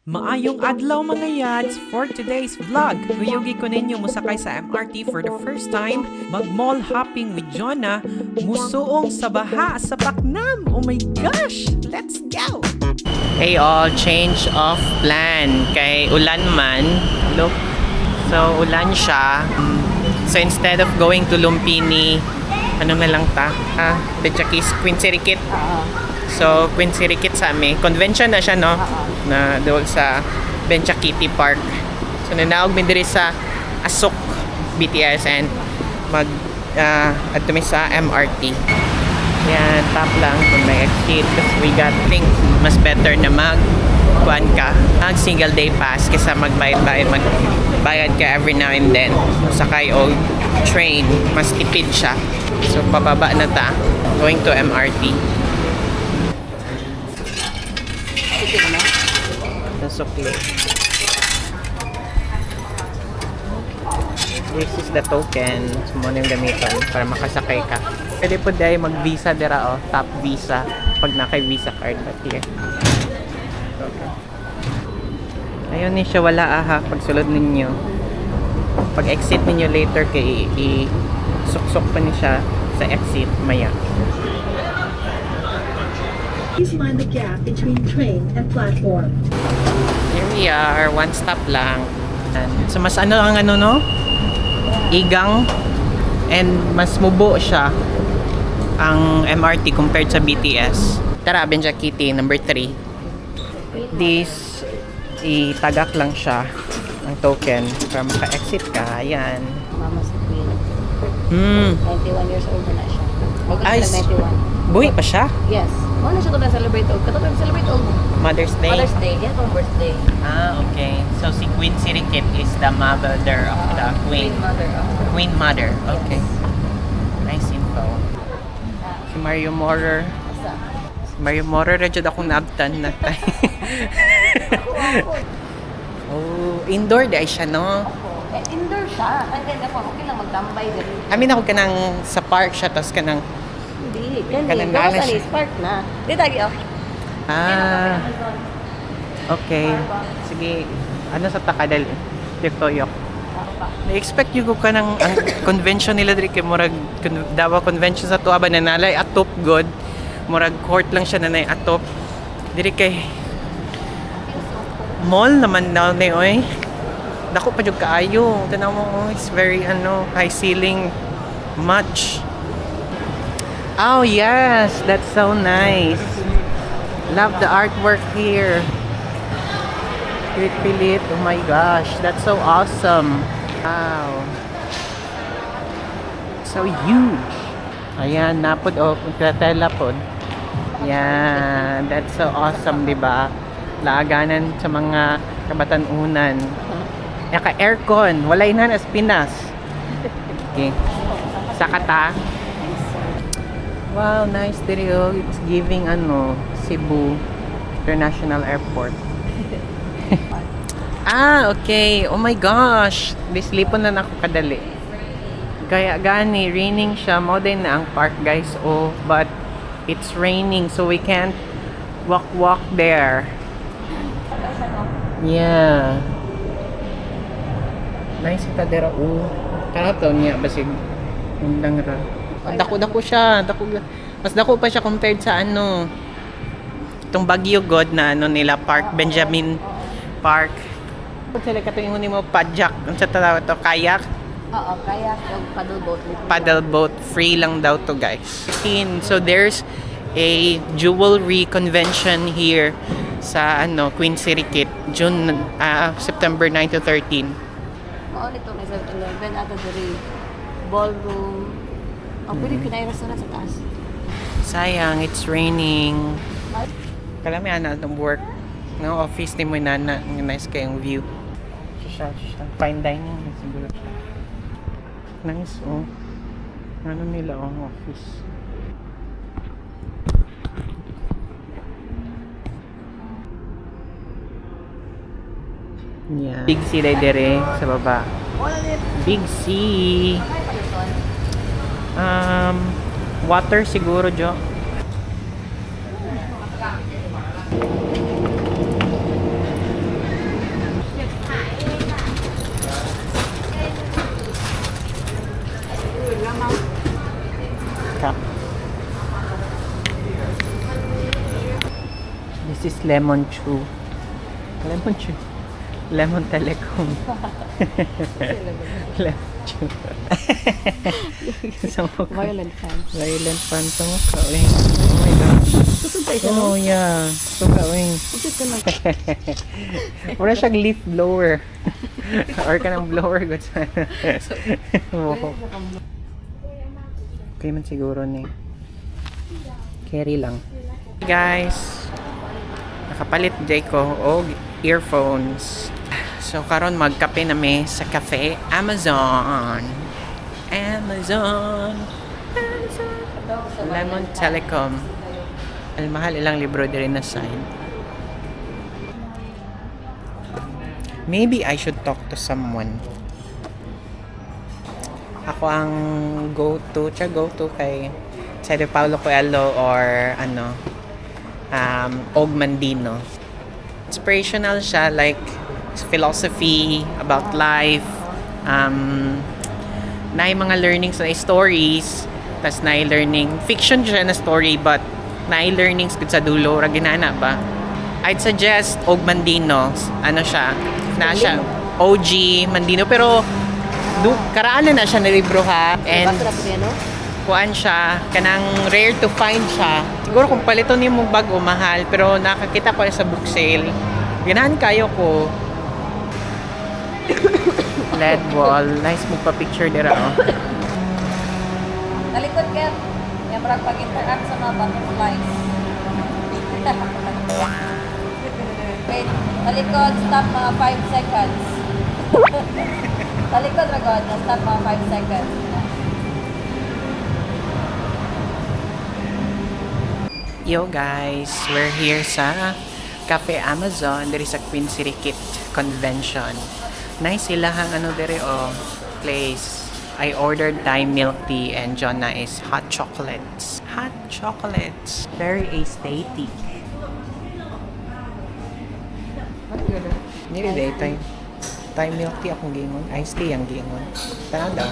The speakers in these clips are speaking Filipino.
Maayong adlaw mga yads for today's vlog. Kuyugi ko ninyo musakay sa MRT for the first time, mag-mall hopping with Jonah, musuong sa baha sa Paknam. Oh my gosh! Let's go! Hey all, change of plan. Kay ulan man, look. So ulan siya. So instead of going to Lumpini, ano na lang ta? Bechakis, Quincy-Rikit. So, Quincy-Rikit sa amin. Convention na siya, no? Na doon sa Benchakiti Park. So, nanaog mi diri sa Asok BTS and adto mi sa MRT. Yan, tap lang kung may exit. Because we got think mas better na mag-kuhan ka. Mag-single day pass kaysa magbayad ka every now and then. Sakay o train, mas tipid siya. So, pababa na ta. Going to MRT. Okay. This is the token. Sumuna yung gamiton para makasakay ka. Pwede po dahil mag-visa dira o. Top visa. Pag naka-visa card. But here. Okay. Ayun ni siya wala pagsulod ninyo. Pag exit ninyo later kay i-suksok pa ni siya sa exit maya. Please mind the gap between train and platform. Here we are, one stop lang. So mas ang no? Igang and mas mubo siya ang MRT compared sa BTS. Tara, Benchakiti, number 3. This, itagak lang siya ang token para maka-exit ka. Ayan. Mama sa Queen. 91 years old na siya. Ay, Magkano sa 91? buhay pa siya? Yes. Ano siya ito celebrate og? Kato celebrate og Mother's Day? Mother's Day. Yan pang birthday. Okay. So si Queen Sirikit is the mother of the Queen. Mother. Queen Mother. Okay. Nice info. Si Mario Morer. Si Mario Morer, radyo akong naabtan na tayo. Oh, indoor dahil siya, no? Indoor siya. And then ako, okay lang magtambay din. Amin ako kanang sa park siya, tapos kanang Hindi. Kanang Gawas nala siya. ani, spark na. Di tagi, oh. Okay. Sige. Ano sa takadal? Tiktoyok. Na-expect yung ko ka ng ang convention nila diri kay murag dawa convention sa tuwa ba nanalay atop god. Murag court lang siya nanay atop. Diri kay mall naman daw ni oy. Dako pa jud kaayo. Tanaw mo, it's very high ceiling much. Oh yes, that's so nice. Love the artwork here. Pilit-pilit. Oh my gosh, that's so awesome. Wow. So huge. Ayan, napod tela pod. Yan, that's so awesome, 'di ba? Laaganan sa mga kabatan-unan. Naka-aircon, walay na nas Pinas. Okay. Sakata. Wow, nice video. It's giving Cebu International Airport. Okay. Oh my gosh. Bislipon na ako kadali. Kaya gani, raining siya. Mo din na ang park, guys. Oh, but it's raining so we can't walk there. Yeah. Nice ita dira. Oh. Kanato niya basig undang ra. Dako-dako siya. Mas dako pa siya compared sa itong Baguio God na nila park, Benjamin Park. Sila katuingon ni mo padjak. Ang sa tawag to, kayak? Oo, kayak og paddle boat. Paddle boat. Free lang daw to, guys. So there's a jewelry convention here sa Queen Sirikit, September 9 to 13. Mao nito na sa 11 ato diri ballroom. Ang pwede pinay restaurant sa taas. Sayang, it's raining. Kalami ng work. No, office ni mo nana. Nice kayong view. Siya. Fine dining. Siguro siya. Nice, oh. Ano nila ang office? Yeah. Big C dire sa baba. Big C. Water siguro, Jo. Lemon Chew. Lemon Chew. Lemon Telecom. Lemon Chew. Sa mukha. Violent fan. Violent fan sa mukha. Oh my gosh. Susutay ka, Oh no? yeah. Suka, wing. Susut ka lang. Wala siyang leaf blower. Or ka ng blower. Good sa mukha. Okay man siguro ni. Carry lang. Guys, nakapalit day ko og earphones. So karon magkape na mi sa cafe Amazon. Amazon. Lemon Telecom. Al mahal ilang libro diri na side. Maybe I should talk to someone. Ako ang go-to kay Sede Paulo Coelho or Og Mandino. Inspirational siya, like philosophy about life, na mga learnings na stories, tas na learning fiction siya na story but na learnings gud sa dulo ra ginana ba. I'd suggest Og Mandino. Ano siya? Na siya OG Mandino pero karaan na siya na libro ha. And Bato na po yan, no? kuan siya, kanang rare to find siya. Siguro kung paliton niyo mong bago, mahal. Pero nakakita ko sa book sale. Ganahan kayo ko. LED wall. Nice magpa-picture dira, oh. Talikod ka. Yan parang pag-interact sa mga butterflies. Wait, talikod, stop mga 5 seconds. Talikod, ragod, na stop mga 5 seconds. Yo guys, we're here sa Cafe Amazon. There is a Queen City Kit Convention. Nice silahang place. I ordered Thai milk tea and Jonna is hot chocolates. Hot chocolates. Very aesthetic. Hindi day Thai milk tea akong gingon. Iced tea ang gingon. Tanaw daw.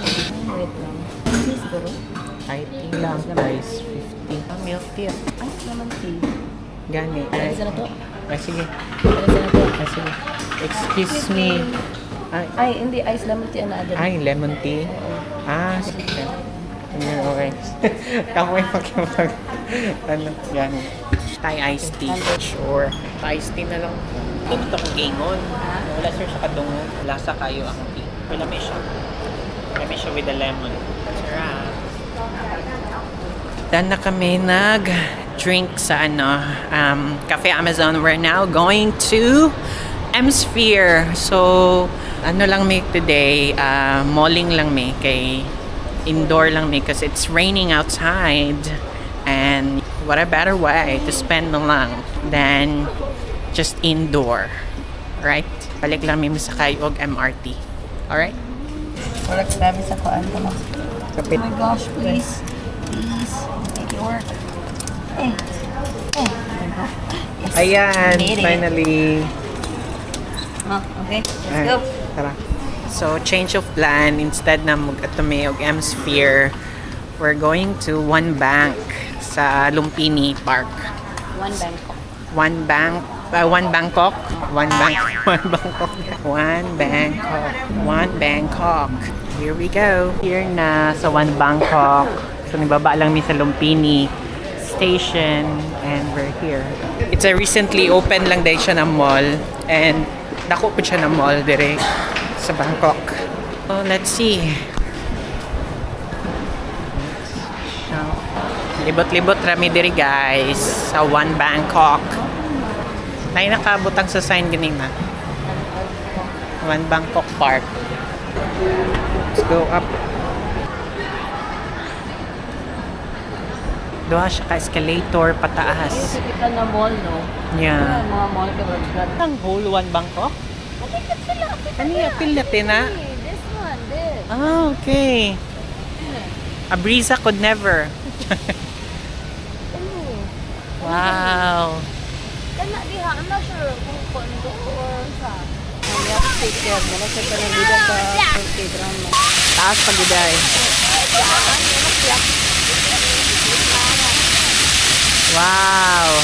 Wait lang. Hindi siguro. Thai tea lang guys. 50. Milk tea. Ay, naman tea. Gani. Alis na to? Ay, sige. Alis na to? Ay, sige. Excuse me. Ay, hindi. Ice lemon tea na agad. Ay, lemon tea? Ah, sige. Okay. Kamoy makipag... yan. Thai iced tea. Sure. Thai iced tea na lang. Ito akong gingon. Wala sir sa kadungo. Lasa kayo ang tea. Lami siya. Lami siya with the lemon. Sarap. Dan na kami nag-drink sa Cafe Amazon. We're now going to M-Sphere. So, lang may today, malling lang may kay indoor lang may because it's raining outside and what a better way to spend na lang than just indoor. Right? Balik lang may masakay og MRT. Alright? Wala sabi sa kuan ko. Oh Kapit. my gosh, please. Please. Make it work. Yes. Ayan, Made it. finally. Okay, let's Ay, go. tara. So, change of plan. Instead na mag-atome og M-Sphere, we're going to One Bank sa Lumpini Park. One Bangkok. One Bangkok. One Bangkok. Here we go. Here na sa One Bangkok. So, nibaba lang mi sa Lumpini Station and we're here. It's a recently open lang dahil siya na mall and dako po siya na mall dire sa Bangkok. So, let's see. Libot-libot rami diri guys sa One Bangkok. Nay nakabutang sa sign ganina. One Bangkok Park. Let's go up. Doha siya ka escalator pataas. Typical na mall, no? Yeah. Mga mall ka ba? Ang whole One Bangkok? Kani apil natin na? This one, this. Ah, okay. A Brisa could never. Wow. Kana diha, I'm not sure kung kondo or sa. Ang yak sticker, wala siya ka nabida sa Turkey drama. Taas pa giday. Wow.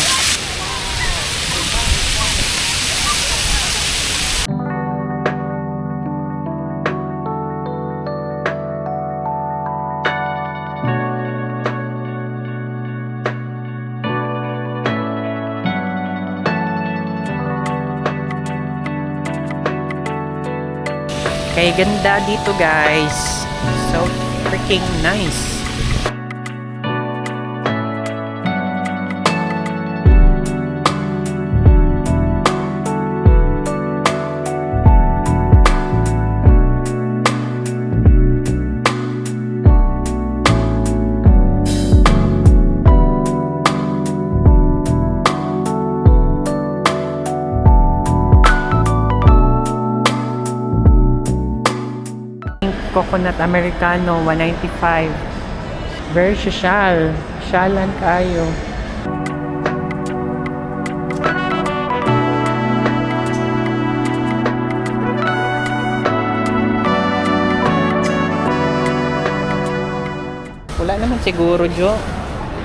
Kaya ganda dito guys. So freaking nice. Coconut Americano, 195. Very social. Syalan kayo. Wala naman siguro, Jo.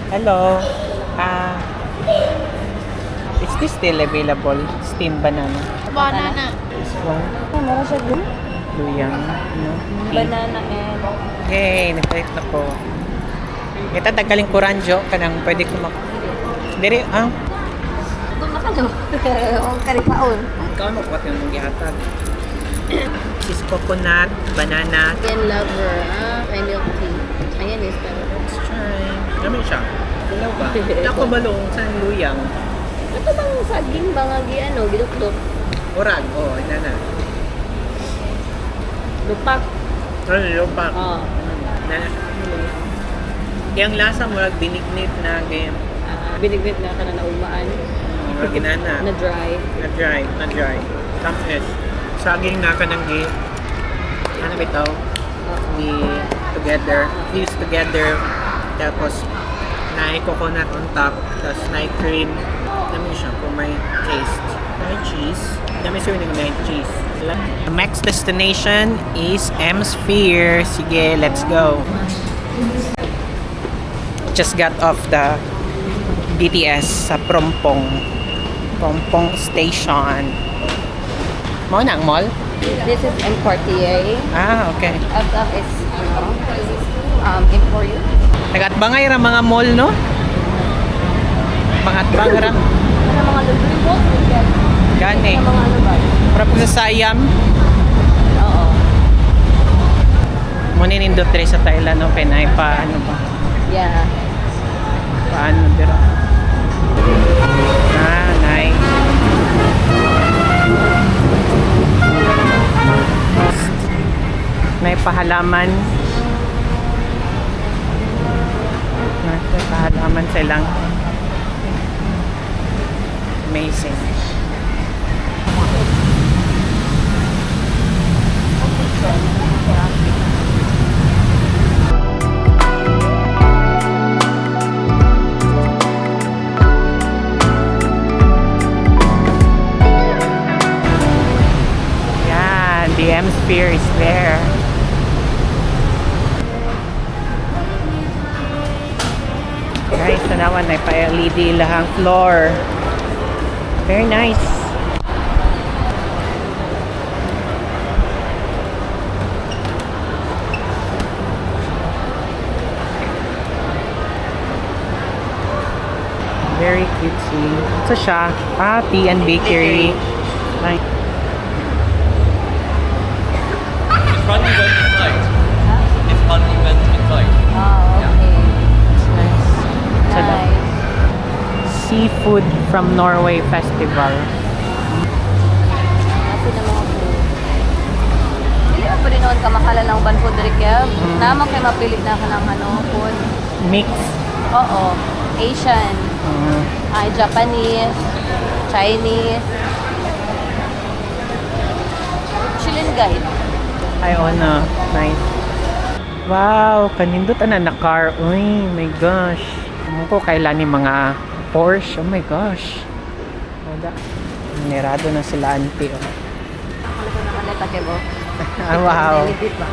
Hello. Is this still available? Steamed banana. Banana. This one. Meron siya dun? Luyang. No? Banana and... Yay, nagpalit na ko. Ito, tagaling ko ranjo. Kanang pwede ko Diri, Ito na ka no? Ang karipaon. Ikaw mo pati yung gihatag. This is coconut, banana. Yan lover. May milk tea. Ayan is Let's try. Dami siya. Ilaw ba? Ako balong sa luyang. Ito bang saging ba nga gidukdok? Urag, ina na. Lupak. Ano, lupak. Oo. Yung lasa mo, binignit na game. Binigbit na ka na naumaan. Ginana. Na dry. Na dry. Tampes. Saging na ka ng ano bitaw? Fuse together. Tapos, coconut on top. Tapos, cream. Dami siya kung may taste. May cheese. Dami siya yung may cheese. The next destination is M-Sphere. Sige, let's go. Just got off the BTS sa Prompong Station. Mo na ang mall? This is M. Cartier. Okay. Up is Emporio. Nagatbangay ra mga mall, no? Mangatbang ra. Ano mga luxury boat? Gani. Ano mga ano ba? Para po sa Siam. Oo. Muna nindot rin sa Thailand, no? Penay pa, ano ba? Yeah. Paano dira? Nice. May pahalaman. May pahalaman silang. Amazing. Yeah, the M-Sphere is there. Guys, tanawan na pa-LED lahang floor. Very nice. Very cutesy. Ito siya. Tea and bakery. Nice. It's running event tonight. It's running event tonight. Oh, okay. Nice. So, the Nice. Seafood from Norway Festival. Kasi na mga food. Hindi pa rin noon ka makalang banfood Kev. Naman kayo mapili na ka ng food. Mix. Oo. Asian. Japanese. Chinese. Chilean guide. Ay, nice. Wow, kanindot na car. Uy, my gosh. Ano ko kailan ni mga Porsche. Oh my gosh. Wala. Nirado na sila auntie. Oh. Ano ko naman neta Kev? Wow. Nilipit ba?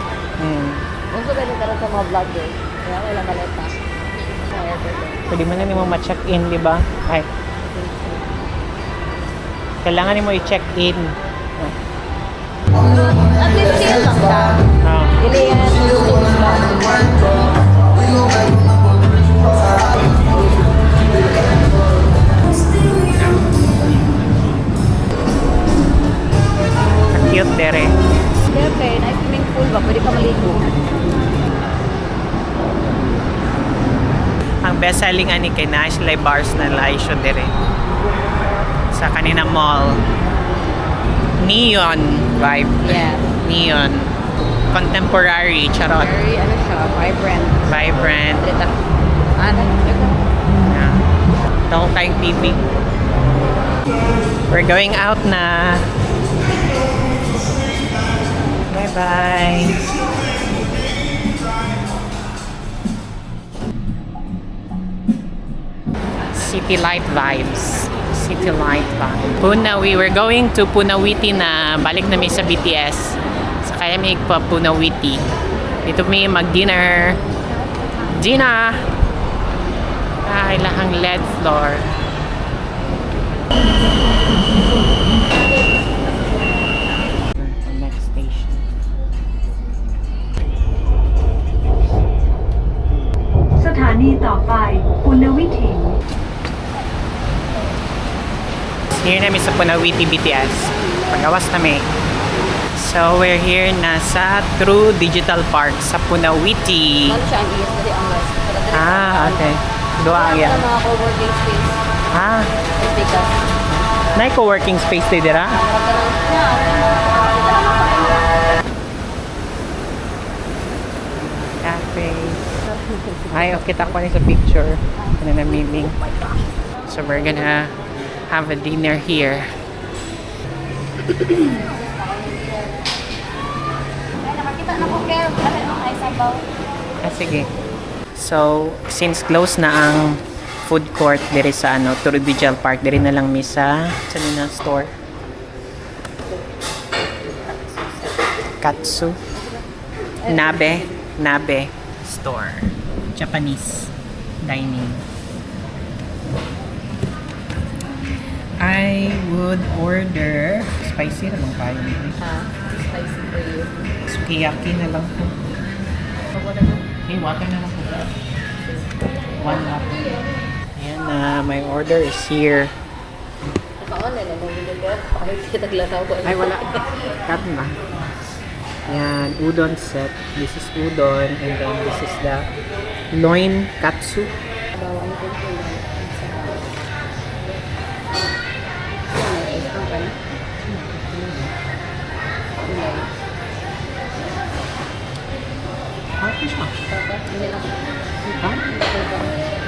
Gusto ganun ka rin sa mga vloggers. Kaya wala maleta. Pwede mo na ni mo ma-check-in, di ba? Ay. Kailangan ni mo i-check-in. At least chill lang ka. Oh. Dili yan. Cute, dere. Okay, pwede ka maligo. Ang best-selling ani kay na sila bars na laisyo dire. Sa kanina mall. Neon vibe. Yeah. Neon. Contemporary, charot. Very, ano siya, vibrant. Vibrant. Dito. Ano? Yeah. Ito kayong TV. We're going out na. Bye-bye. City light vibes. City light vibe. We were going to Punawiti na balik na sa BTS. Sa kaya may pa Punawiti. Dito may mag-dinner. Gina! Ay, lahang LED floor. Next station.สถานีต่อไปปุณวิถี Here namin sa Punawiti BTS. Pagawas namin. So, we're here na sa True Digital Park sa Punawiti. Ano siya ang iyas kasi ang west. Ah, okay. Doa Sa yan. mga co-working space. Ah, It's because. na co-working space din dira? Marag ka lang. Cafe. Ay, okay, kita ko sa picture. Ano na meeting. So, we're gonna have a dinner here. Ay, nakakita na ko kayo. Kasi ang ay sabaw. Ah, sige. So, since close na ang food court diri sa True Digital Park, diri na lang mi sa na store. Katsu. Nabe store. Japanese dining. I would order spicy na bang kayo? Ha? Spicy for you. Sukiyaki na lang po. Hey, water na lang po. One water. Ayan na, my order is here. Naka-online na mong video. Pakikita taglataw ko. Ay, wala. Cut na. Ayan, udon set. This is udon and then this is the loin katsu. Bawang ko po. Ano siya? Hindi lang. Ha?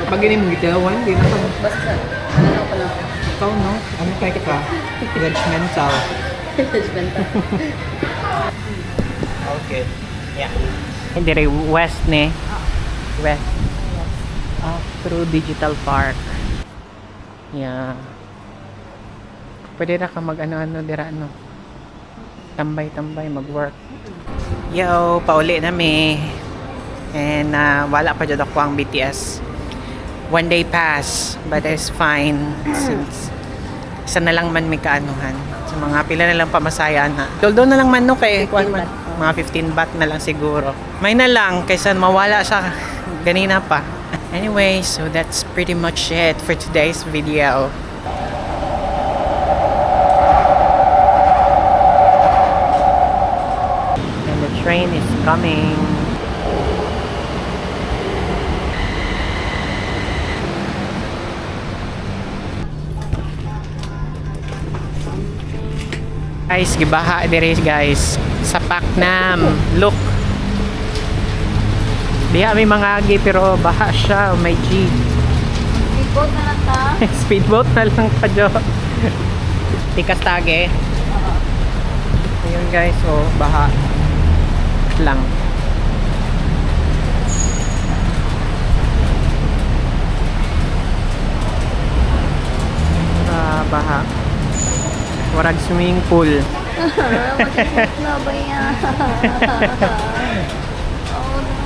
Kapag ganyan mong gitawan, hindi na ka. Basta, ano ko lang. Ikaw, no? Ano kaya ka? Judgmental. Judgmental. Okay. Yeah. Hindi rin, west ne. West. Through Digital Park. Yeah. Pwede na ka mag-ano-ano dira, no? Tambay-tambay, mag-work. Yo, pauli na mi. And wala pa dyan ako ang BTS. One day pass, but it's fine. Since isa na lang man may kaanuhan. So mga pila na lang pamasaya na. Although na lang man no kay mga 15 baht na lang siguro. May na lang kaysa mawala siya ganina pa. Anyway, so that's pretty much it for today's video. And the train is coming. Guys, gibaha dire guys sa Paknam. Look. Diha may mga agi pero baha siya, may jeep. Speedboat na lang ta. Speedboat na lang pa jo. Tikas tage. Ayun guys, oh, baha lang. Baha. Warag swimming pool. Na ba yan? Oh no.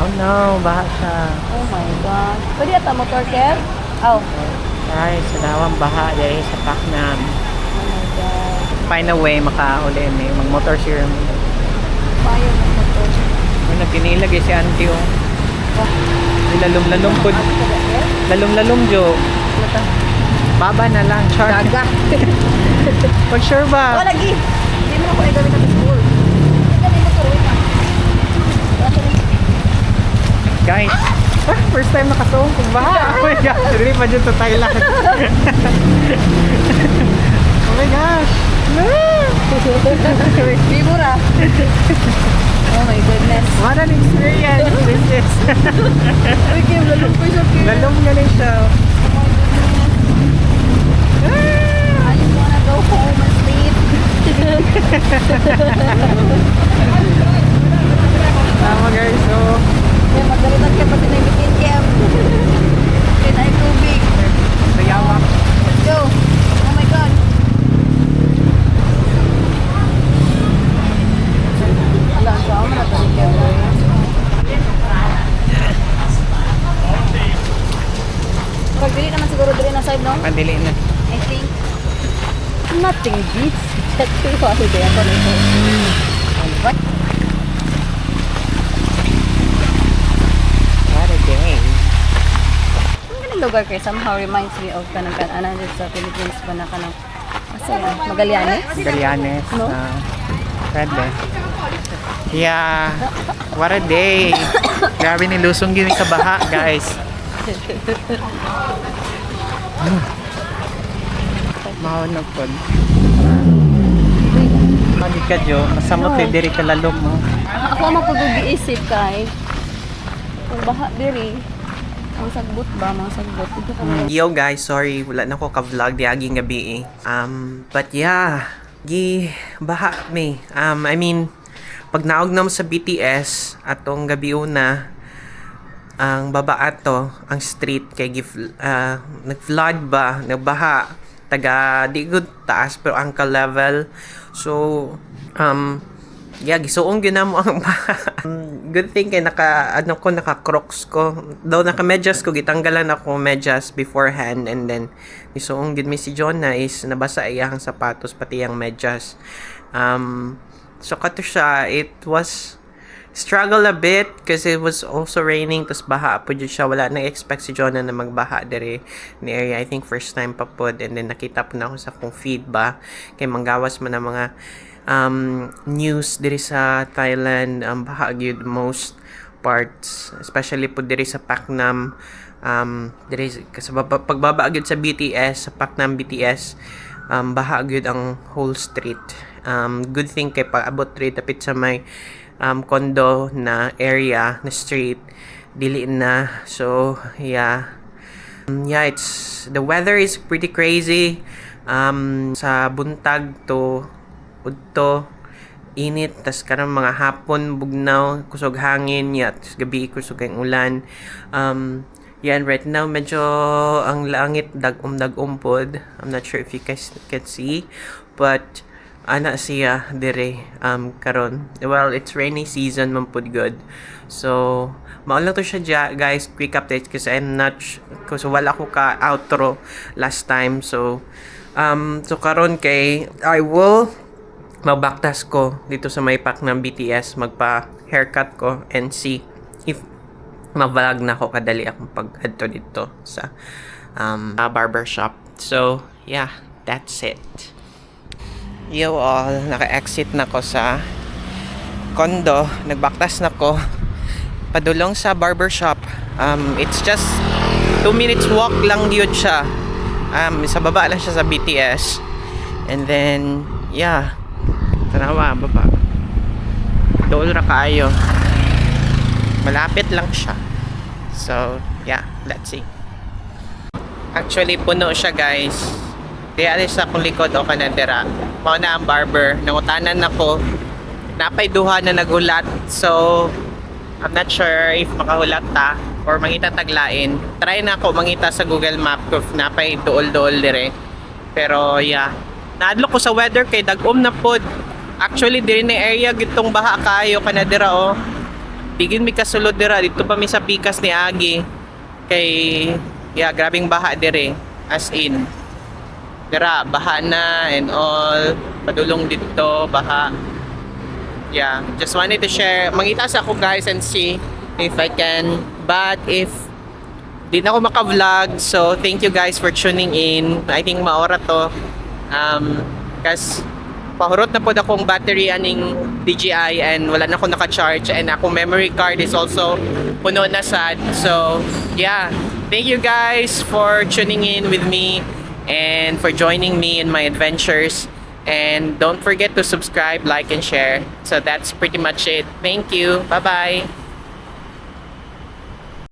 Oh no, baha siya. Oh my God. Pwede ata motor care? Oh. Guys, sadawang baha dahil sa Paknam. Oh my God. Find a way makauli may mag-motor siya. Payo ng motor. May nagtinilag si auntie oh. Lalom-lalom po. Lalom-lalom jo. Baba na lang, char. Gaga. Pag sure ba? Oh, lagi. Hindi mo na ko ay gawin natin school. Hindi ka din motor. Guys, first time nakasuong kong baha. Oh my gosh, hindi pa dyan sa Thailand. Oh my gosh. Bibura. Oh my goodness. What an experience this is. Uy, Kim, lalong ko siya, Kim. Lalong galing siya. I just wanna go home and sleep. Tama guys, so Kaya magalitan ka pati na bitin, Kim. Kaya ay tubig. sayawak. Let's go. Oh my God. Wala, ang sama na ito, Kim. Pagdili naman siguro dili na side, no? Pandili na. I think nothing beats Jet 2 holiday. Ako na ito. What? What a day. Ang ganang lugar kayo somehow reminds me of kanang ano sa Philippines pa na kanang Magallanes. Galianes. No? Pwede. Yeah. What a day. Grabe nilusong gini sa baha, guys. Mahonog po. Mali ka, Jo. Masamot eh, diri ka lalom mo. Ako ang mapag-iisip kay kung baha diri ang sagbot ba mga sagbot ito ka Yo guys, sorry. Wala na ko ka-vlog di aging gabi eh. But yeah. Baha me. I mean, pag naog na mo sa BTS, atong gabi una, ang baba ato, ang street kay nag-flood ba, nagbaha, taga di good taas pero ankle level. So yeah, gisuong ginamo ang baha. Good thing kay naka Crocs ko. Though naka medyas ko, gitanggalan ako medyas beforehand, and then gisuong gid mi si Jonah is nabasa iyang sapatos pati ang medyas. So kato siya, it was struggle a bit kasi it was also raining, tas baha po dyan siya. Wala na-expect si Jonah na magbaha dere ni area. I think first time pa po, and then nakita po na ako sa kong feed ba kay manggawas man ang mga news diri sa Thailand. Baha gyud most parts, especially po diri sa Paknam. Diri kasi pagbaba gyud sa BTS, sa Paknam BTS, baha gyud ang whole street. Good thing kay pag-abot diri tapit sa may condo na area na street, dili na. So yeah, it's the weather is pretty crazy. Sa buntag to udto init, tas karang mga hapon bugnaw, kusog hangin, tas gabi kusog ang ulan. And right now medyo ang langit dagom pod. I'm not sure if you guys can see, but ana siya dire karon. Well, it's rainy season man pud good. So mao lang to siya guys, quick update kasi I'm not kasi wala ko ka outro last time. So karon kay I will magbaktas ko dito sa may pack ng BTS, magpa haircut ko and see if ma-vlog na ako kadali akong pag-adto dito sa barbershop. So yeah, that's it. Yo all, naka-exit na ko sa condo. Nagbaktas na ko padulong sa barbershop. It's just 2 minutes walk lang yun siya. Sa baba lang siya sa BTS. And then, yeah, tanawa, baba. Doon ra kaayo. Malapit lang siya. So, yeah, let's see. Actually, puno siya guys. Kaya alis akong likod o kanadera. Mao na ang barber. Nangutanan ako. Napay duha na nagulat. So, I'm not sure if makahulat ta or mangita taglain. Try na ako mangita sa Google Map kung napay duol-duol dire. Pero yeah, naadlok ko sa weather kay dagom na pod. Actually, diri na area gitong baha kayo kanadera o. Bigin mi kasulod dira dito pa mi sa pikas ni Agi. Kay yeah, grabing baha dire. As in dira, baha na and all. Padulong dito, baha. Yeah, just wanted to share. Mangita sa ako guys and see if I can. But if di na ako maka-vlog, so thank you guys for tuning in. I think maora to. Kasi pahurot na po akong battery aning DJI and wala na ako naka-charge and akong memory card is also puno na sad. So, yeah. Thank you guys for tuning in with me and for joining me in my adventures. And don't forget to subscribe, like, and share. So that's pretty much it. Thank you. Bye-bye.